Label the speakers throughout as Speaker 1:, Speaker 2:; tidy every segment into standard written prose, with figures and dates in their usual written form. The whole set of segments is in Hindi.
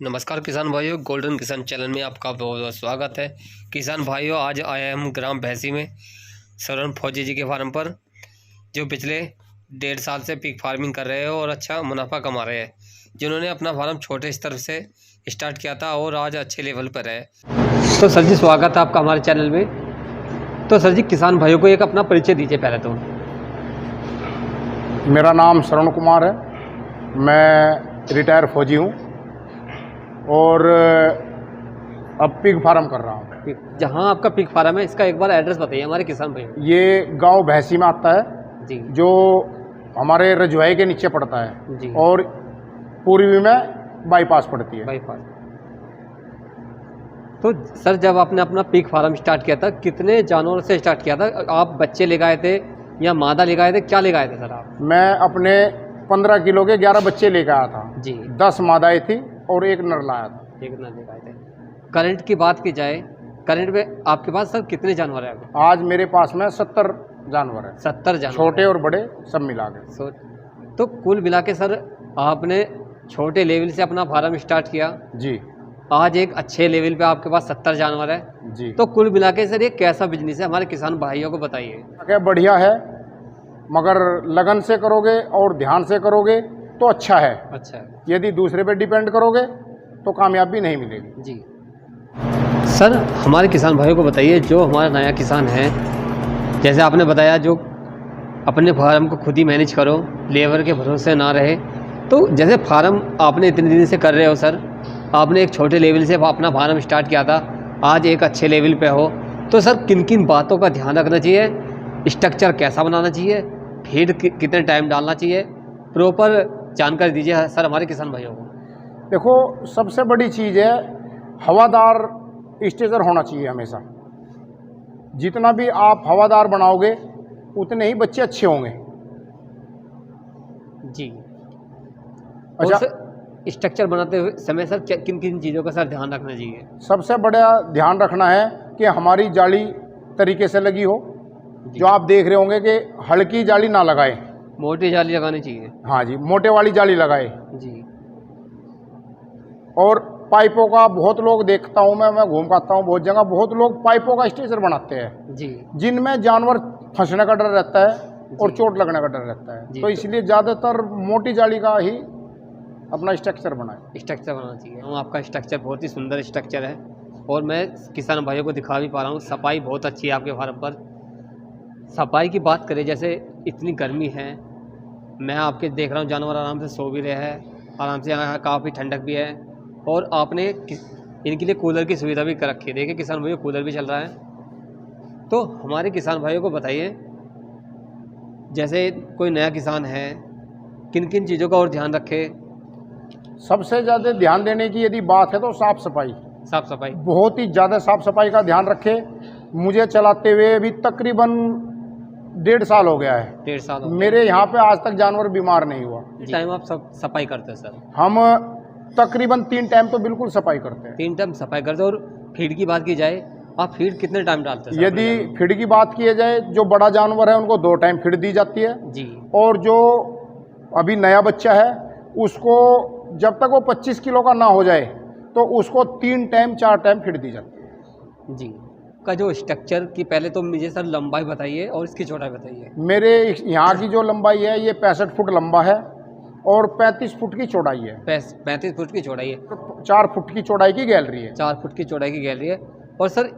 Speaker 1: नमस्कार किसान भाइयों, गोल्डन किसान चैनल में आपका बहुत बहुत स्वागत है। किसान भाइयों, आज आए हम ग्राम भैंसी में सरवण फौजी जी के फार्म पर, जो पिछले 1.5 साल से पिग फार्मिंग कर रहे हैं और अच्छा मुनाफा कमा रहे हैं। जिन्होंने अपना फार्म छोटे स्तर से स्टार्ट किया था और आज अच्छे लेवल पर है। तो सर जी, स्वागत है आपका हमारे चैनल में। तो सर जी, किसान भाइयों को एक अपना परिचय दीजिए पहले तो।
Speaker 2: मेरा नाम श्रवण कुमार है, मैं रिटायर फौजी हूँ और अब पिग फार्म कर रहा हूँ।
Speaker 1: जहाँ आपका पिग फार्म है, इसका एक बार एड्रेस बताइए हमारे किसान भाइयों।
Speaker 2: ये गांव भैंसी में आता है
Speaker 1: जी,
Speaker 2: जो हमारे रजवाई के नीचे पड़ता है
Speaker 1: जी।
Speaker 2: और पूर्वी में बाईपास पड़ती है।
Speaker 1: बाईपास। तो सर, जब आपने अपना पिग फार्म स्टार्ट किया था, कितने जानवरों से स्टार्ट किया था? आप बच्चे ले गए थे या मादा ले गए थे, क्या ले गए थे सर आप?
Speaker 2: मैं अपने 15 किलो के 11 बच्चे लेकर आया था
Speaker 1: जी।
Speaker 2: 10 मादाएं थी और एक नर लाया था।
Speaker 1: एक ना ले गए थे। करंट की बात की जाए, करंट में आपके पास सर कितने जानवर हैं अभी?
Speaker 2: आज मेरे पास में 70 जानवर है,
Speaker 1: 70 जानवर,
Speaker 2: छोटे और बड़े सब मिला के।
Speaker 1: तो कुल मिला के सर, आपने छोटे लेवल से अपना फार्म स्टार्ट किया,
Speaker 2: जी
Speaker 1: आज एक अच्छे लेवल पे आपके पास 70 जानवर है।
Speaker 2: जी।
Speaker 1: तो कुल मिला के सर, ये कैसा बिजनेस है, हमारे किसान भाइयों को बताइए।
Speaker 2: क्या बढ़िया है, मगर लगन से करोगे और ध्यान से करोगे तो अच्छा है।
Speaker 1: अच्छा है
Speaker 2: यदि दूसरे पे डिपेंड करोगे तो कामयाबी नहीं मिलेगी।
Speaker 1: जी। सर, हमारे किसान भाइयों को बताइए, जो हमारा नया किसान है, जैसे आपने बताया, जो अपने फार्म को खुद ही मैनेज करो, लेबर के भरोसे ना रहे। तो जैसे फार्म आपने इतने दिन से कर रहे हो सर, आपने एक छोटे लेवल से अपना फार्म स्टार्ट किया था, आज एक अच्छे लेवल पे हो, तो सर किन किन बातों का ध्यान रखना चाहिए? स्ट्रक्चर कैसा बनाना चाहिए? फीड कितने टाइम डालना चाहिए? प्रॉपर जानकारी दीजिए सर हमारे किसान भाइयों को।
Speaker 2: देखो, सबसे बड़ी चीज़ है हवादार स्टेजर होना चाहिए हमेशा। जितना भी आप हवादार बनाओगे उतने ही बच्चे अच्छे होंगे।
Speaker 1: जी।
Speaker 2: अच्छा,
Speaker 1: स्ट्रक्चर बनाते हुए समय सर किन किन चीज़ों का सर ध्यान रखना चाहिए?
Speaker 2: सबसे बड़ा ध्यान रखना है कि हमारी जाली तरीके से लगी हो। जो आप देख रहे होंगे कि हल्की जाली ना लगाए,
Speaker 1: मोटी जाली लगानी चाहिए।
Speaker 2: हाँ जी, मोटे वाली जाली लगाए।
Speaker 1: जी।
Speaker 2: और पाइपों का बहुत लोग देखता हूँ मैं घूम आता हूँ बहुत जगह, बहुत लोग पाइपों का स्ट्रक्चर बनाते हैं
Speaker 1: जी।
Speaker 2: जिनमें जानवर फंसने का डर रहता है और चोट लगने का डर रहता है। तो इसलिए ज़्यादातर मोटी जाली का ही अपना स्ट्रक्चर बनाए।
Speaker 1: स्ट्रक्चर बनाना चाहिए। आपका स्ट्रक्चर बहुत ही सुंदर स्ट्रक्चर है और मैं किसान भाइयों को दिखा भी पा रहा हूँ। सफाई बहुत अच्छी है आपके फार्म पर। सफाई की बात करें, जैसे इतनी गर्मी है, मैं आपके देख रहा हूँ जानवर आराम से सो भी रहे हैं, आराम से, यहाँ काफ़ी ठंडक भी है, और आपने इनके लिए कूलर की सुविधा भी कर रखी है। देखिए किसान भाइयों, कूलर भी चल रहा है। तो हमारे किसान भाइयों को बताइए, जैसे कोई नया किसान है, किन किन चीज़ों का और ध्यान रखे?
Speaker 2: सबसे ज़्यादा ध्यान देने की यदि बात है तो साफ़ सफाई।
Speaker 1: साफ सफाई
Speaker 2: बहुत ही ज़्यादा साफ़ सफाई का ध्यान रखे। मुझे चलाते हुए अभी तकरीबन 1.5 साल हो गया है।
Speaker 1: 1.5 साल हो गए।
Speaker 2: मेरे यहाँ पे आज तक जानवर बीमार नहीं हुआ।
Speaker 1: टाइम आप सब सफाई करते हैं सर?
Speaker 2: हम तकरीबन 3 टाइम तो बिल्कुल सफाई करते हैं।
Speaker 1: 3 टाइम सफाई करते हैं। और फीड की बात की जाए, आप फीड कितने टाइम डालते हैं सर?
Speaker 2: यदि फीड की बात की जाए, जो बड़ा जानवर है उनको 2 टाइम फीड दी जाती है
Speaker 1: जी।
Speaker 2: और जो अभी नया बच्चा है उसको जब तक वो 25 किलो का ना हो जाए तो उसको 3 टाइम 4 टाइम फीड दी जाती है।
Speaker 1: जी। का जो स्ट्रक्चर की, पहले तो मुझे सर लंबाई बताइए और इसकी चौड़ाई बताइए।
Speaker 2: मेरे यहाँ की जो लंबाई है ये 65 फुट लंबा है और 35 फुट की चौड़ाई है।
Speaker 1: 35 फुट की चौड़ाई है।
Speaker 2: 4 फुट की चौड़ाई की गैलरी है।
Speaker 1: 4 फुट की चौड़ाई की गैलरी है। और सर,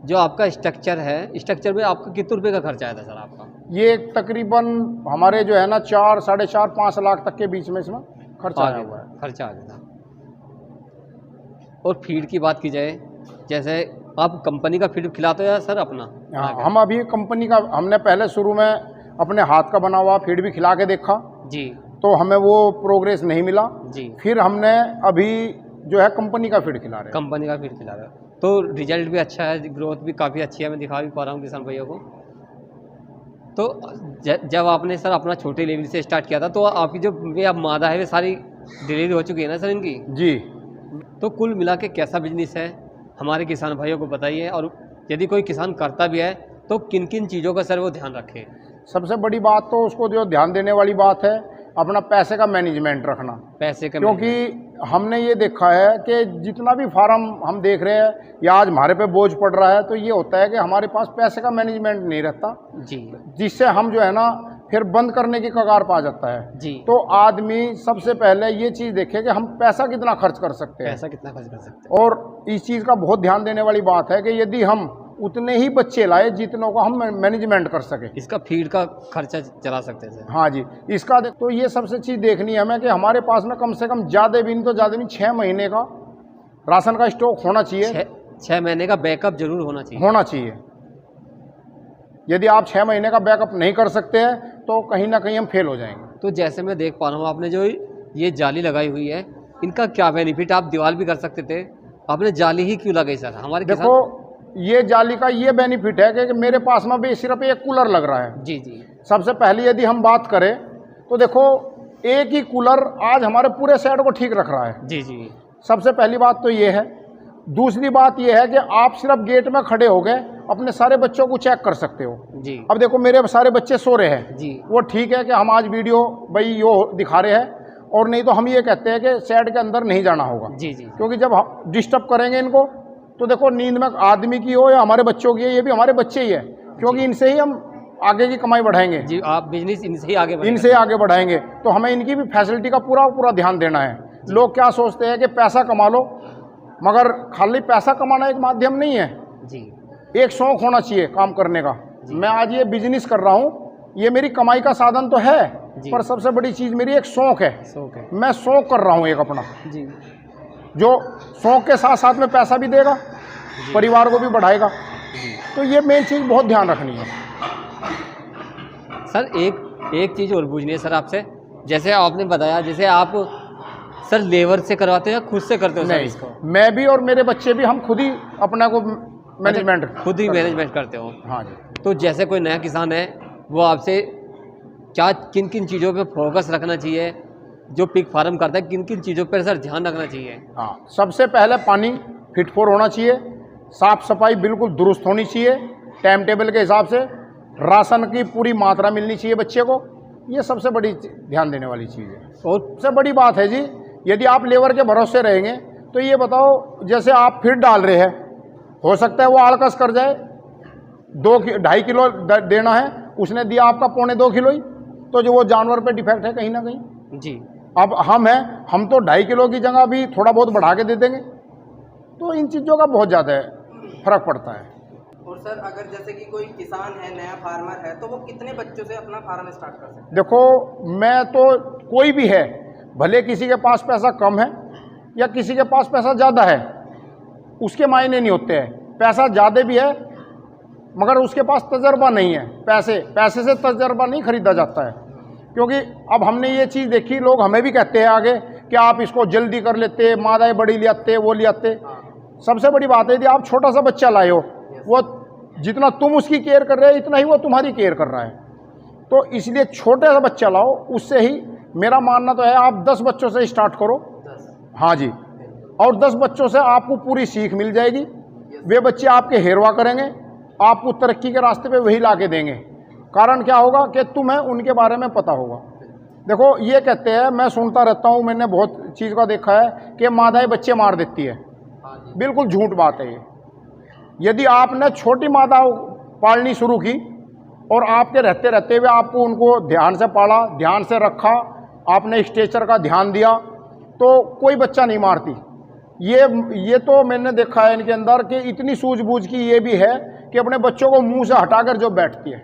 Speaker 1: जो आपका स्ट्रक्चर है, स्ट्रक्चर में आपका कितने रुपये का खर्चा आया था सर आपका?
Speaker 2: ये तकरीबन हमारे जो है ना 4, 4.5, 5 लाख तक के बीच में इसमें खर्चा आया हुआ है।
Speaker 1: खर्चा आ गया था। और फीड की बात की जाए, जैसे आप कंपनी का फीड खिलाते हो या सर अपना?
Speaker 2: हाँ, हम अभी कंपनी का, हमने पहले शुरू में अपने हाथ का बना हुआ फीड भी खिला के देखा
Speaker 1: जी,
Speaker 2: तो हमें वो प्रोग्रेस नहीं मिला
Speaker 1: जी।
Speaker 2: फिर हमने अभी जो है कंपनी का फीड खिला रहे हैं।
Speaker 1: कंपनी का फीड खिला रहे हो तो रिजल्ट भी अच्छा है, ग्रोथ भी काफ़ी अच्छी है, मैं दिखा भी पा रहा हूँ किसान भाइयों को। तो जब आपने सर अपना छोटे लेवल से स्टार्ट किया था, तो आपकी जो वे अब मादा है, वे सारी डिलीवरी हो चुकी है ना सर इनकी?
Speaker 2: जी।
Speaker 1: तो कुल मिला के कैसा बिजनेस है, हमारे किसान भाइयों को बताइए। और यदि कोई किसान करता भी है तो किन किन चीज़ों का सर वो ध्यान रखे?
Speaker 2: सबसे बड़ी बात तो उसको जो ध्यान देने वाली बात है अपना पैसे का मैनेजमेंट रखना।
Speaker 1: पैसे का
Speaker 2: क्योंकि हमने ये देखा है कि जितना भी फार्म हम देख रहे हैं या आज हमारे पे बोझ पड़ रहा है, तो ये होता है कि हमारे पास पैसे का मैनेजमेंट नहीं रहता
Speaker 1: जी,
Speaker 2: जिससे हम जो है ना फिर बंद करने की कगार पा जाता है
Speaker 1: जी।
Speaker 2: तो आदमी सबसे पहले ये चीज़ देखे कि हम पैसा कितना खर्च कर सकते हैं,
Speaker 1: पैसा कितना खर्च कर सकते हैं।
Speaker 2: और इस चीज़ का बहुत ध्यान देने वाली बात है कि यदि हम उतने ही बच्चे लाए जितनों का हम मैनेजमेंट कर सके।
Speaker 1: इसका फीड का खर्चा चला सकते हैं सर।
Speaker 2: हाँ जी, इसका तो ये सबसे चीज़ देखनी है हमें कि हमारे पास में कम से कम ज़्यादा भी नहीं तो ज़्यादा भी 6 महीने का राशन का स्टॉक होना चाहिए।
Speaker 1: 6 महीने का बैकअप जरूर होना चाहिए।
Speaker 2: यदि आप 6 महीने का बैकअप नहीं कर सकते हैं तो कहीं ना कहीं हम फेल हो जाएंगे।
Speaker 1: तो जैसे मैं देख पा रहा हूँ, आपने जो ये जाली लगाई हुई है, इनका क्या बेनिफिट? आप दीवार भी कर सकते थे, आपने जाली ही क्यों लगाई सर? हमारे
Speaker 2: देखो, ये जाली का ये बेनिफिट है कि मेरे पास में भी सिर्फ एक कूलर लग रहा है।
Speaker 1: जी जी।
Speaker 2: सबसे पहले यदि हम बात करें तो देखो, एक ही कूलर आज हमारे पूरे सेट को ठीक रख रहा है।
Speaker 1: जी जी।
Speaker 2: सबसे पहली बात तो ये है। दूसरी बात ये है कि आप सिर्फ गेट में खड़े हो गए अपने सारे बच्चों को चेक कर सकते हो
Speaker 1: जी।
Speaker 2: अब देखो, मेरे सारे बच्चे सो रहे हैं
Speaker 1: जी,
Speaker 2: वो ठीक है कि हम आज वीडियो भाई यो दिखा रहे हैं, और नहीं तो हम ये कहते हैं कि सेट के अंदर नहीं जाना होगा।
Speaker 1: जी जी।
Speaker 2: क्योंकि जब हम डिस्टर्ब करेंगे इनको तो देखो, नींद में आदमी की हो या हमारे बच्चों की है, ये भी हमारे बच्चे ही है, क्योंकि इनसे ही हम आगे की कमाई बढ़ाएंगे।
Speaker 1: जी, आप बिजनेस इनसे ही आगे
Speaker 2: बढ़ाएंगे तो हमें इनकी भी फैसिलिटी का पूरा ध्यान देना है। लोग क्या सोचते हैं कि पैसा कमा लो, मगर खाली पैसा कमाना एक माध्यम नहीं है
Speaker 1: जी।
Speaker 2: एक शौक होना चाहिए काम करने का। मैं आज ये बिजनेस कर रहा हूँ, ये मेरी कमाई का साधन तो है, पर सबसे बड़ी चीज़ मेरी एक शौक है। मैं शौक कर रहा हूँ एक अपना
Speaker 1: जी,
Speaker 2: जो शौक के साथ साथ में पैसा भी देगा, परिवार को भी बढ़ाएगा। तो ये मेन चीज़ बहुत ध्यान रखनी है।
Speaker 1: सर एक चीज़ और पूछनी है सर आपसे। जैसे आपने बताया, जैसे आप सर लेबर से करवाते हो या खुद से करते हो? सर इसको
Speaker 2: मैं भी और मेरे बच्चे भी, हम खुद ही अपना को मैनेजमेंट
Speaker 1: खुद ही मैनेजमेंट करते हो?
Speaker 2: हाँ जी।
Speaker 1: तो जैसे कोई नया किसान है, वो आपसे क्या किन किन चीज़ों पे फोकस रखना चाहिए? जो पिग फार्म करता है, किन किन चीज़ों पर सर ध्यान रखना चाहिए?
Speaker 2: हाँ, सबसे पहले पानी फिट फॉर होना चाहिए, साफ़ सफाई बिल्कुल दुरुस्त होनी चाहिए, टाइम टेबल के हिसाब से राशन की पूरी मात्रा मिलनी चाहिए बच्चे को। ये सबसे बड़ी ध्यान देने वाली चीज़ है। और सबसे बड़ी बात है जी, यदि आप लेबर के भरोसे रहेंगे तो ये बताओ, जैसे आप फीड डाल रहे हैं, हो सकता है वो आलकस कर जाए, 2-2.5 किलो देना है, उसने दिया आपका 1.25 किलो ही, तो जो वो जानवर पे डिफेक्ट है कहीं ना कहीं
Speaker 1: जी।
Speaker 2: अब हम तो 2.5 किलो की जगह भी थोड़ा बहुत बढ़ा के दे देंगे। तो इन चीज़ों का बहुत ज़्यादा फर्क पड़ता है।
Speaker 3: और सर, अगर जैसे कि कोई किसान है, नया फार्मर है, तो वो कितने बच्चों से अपना फार्म स्टार्ट कर सकते हैं?
Speaker 2: देखो, मैं तो कोई भी है, भले किसी के पास पैसा कम है या किसी के पास पैसा ज़्यादा है, उसके मायने नहीं होते हैं। पैसा ज़्यादा भी है मगर उसके पास तजर्बा नहीं है। पैसे से तजर्बा नहीं खरीदा जाता है। क्योंकि अब हमने ये चीज़ देखी, लोग हमें भी कहते हैं आगे कि आप इसको जल्दी कर लेते, मादाएँ बड़ी ले आते, वो ले आते। सबसे बड़ी बात है, यदि आप छोटा सा बच्चा लाए हो, वो जितना तुम उसकी केयर कर रहे हो इतना ही वो तुम्हारी केयर कर रहा है। तो इसलिए छोटे सा बच्चा लाओ, उससे ही मेरा मानना तो है आप 10 बच्चों से स्टार्ट करो। हाँ जी, और 10 बच्चों से आपको पूरी सीख मिल जाएगी। वे बच्चे आपके हेरवा करेंगे, आपको तरक्की के रास्ते पे वही ला के देंगे। कारण क्या होगा कि तुम्हें उनके बारे में पता होगा। देखो, ये कहते हैं, मैं सुनता रहता हूँ, मैंने बहुत चीज़ का देखा है कि मादाएँ बच्चे मार देती है। बिल्कुल झूठ बात है ये। यदि आपने छोटी मादा पालनी शुरू की और आपके रहते रहते हुए आपको उनको ध्यान से पाला, ध्यान से रखा, आपने स्ट्रेचर का ध्यान दिया, तो कोई बच्चा नहीं मारती। ये तो मैंने देखा है इनके अंदर कि इतनी सूझबूझ की ये भी है कि अपने बच्चों को मुंह से हटाकर जो बैठती है।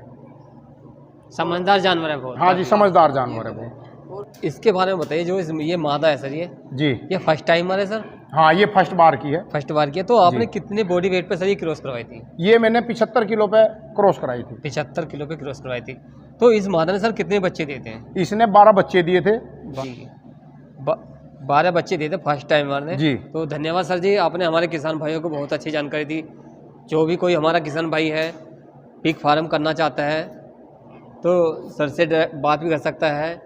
Speaker 1: समझदार जानवर है बहुत।
Speaker 2: हाँ जी, समझदार जानवर है वो।
Speaker 1: इसके बारे में बताइए, जो ये मादा है सर, ये फर्स्ट टाइमर है सर?
Speaker 2: हाँ, ये फर्स्ट बार की है।
Speaker 1: फर्स्ट बार की है। तो आपने कितने बॉडी वेट पे सर ये क्रॉस करवाई थी?
Speaker 2: ये मैंने 75 किलो पे क्रॉस कराई थी।
Speaker 1: 75 किलो पे क्रॉस करवाई थी। तो इस मादा ने सर कितने बच्चे देते हैं?
Speaker 2: इसने 12 बच्चे दिए थे।
Speaker 1: 12 बच्चे दिए थे फर्स्ट टाइमर ने
Speaker 2: जी।
Speaker 1: तो धन्यवाद सर जी, आपने हमारे किसान भाइयों को बहुत अच्छी जानकारी दी। जो भी कोई हमारा किसान भाई है, पिग फार्म करना चाहता है, तो सर से बात भी कर सकता है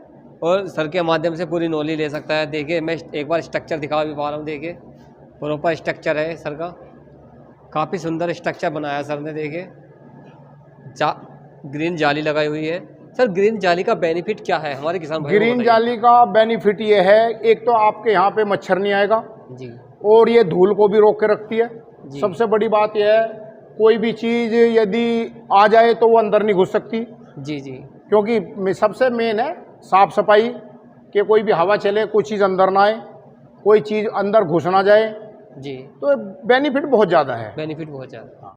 Speaker 1: और सर के माध्यम से पूरी नॉलेज ले सकता है। देखिए, मैं एक बार स्ट्रक्चर दिखा भी पा रहा हूँ। देखिए, प्रॉपर स्ट्रक्चर है सर का, काफ़ी सुंदर स्ट्रक्चर बनाया सर ने। देखिए, ग्रीन जाली लगाई हुई है सर ग्रीन जाली का बेनिफिट क्या है हमारे किसान भाइयों को
Speaker 2: ग्रीन
Speaker 1: बताइए।
Speaker 2: जाली का बेनिफिट ये है, एक तो आपके यहाँ पे मच्छर नहीं आएगा
Speaker 1: जी
Speaker 2: और ये धूल को भी रोक के रखती है।
Speaker 1: जी।
Speaker 2: सबसे बड़ी बात यह है, कोई भी चीज़ यदि आ जाए तो वो अंदर नहीं घुस सकती,
Speaker 1: जी जी
Speaker 2: क्योंकि सबसे मेन है साफ सफाई, कि कोई भी हवा चले, कोई चीज़ अंदर ना आए, कोई चीज़ अंदर घुस ना जाए,
Speaker 1: जी।
Speaker 2: तो बेनिफिट बहुत ज़्यादा है।
Speaker 1: बेनिफिट बहुत ज़्यादा।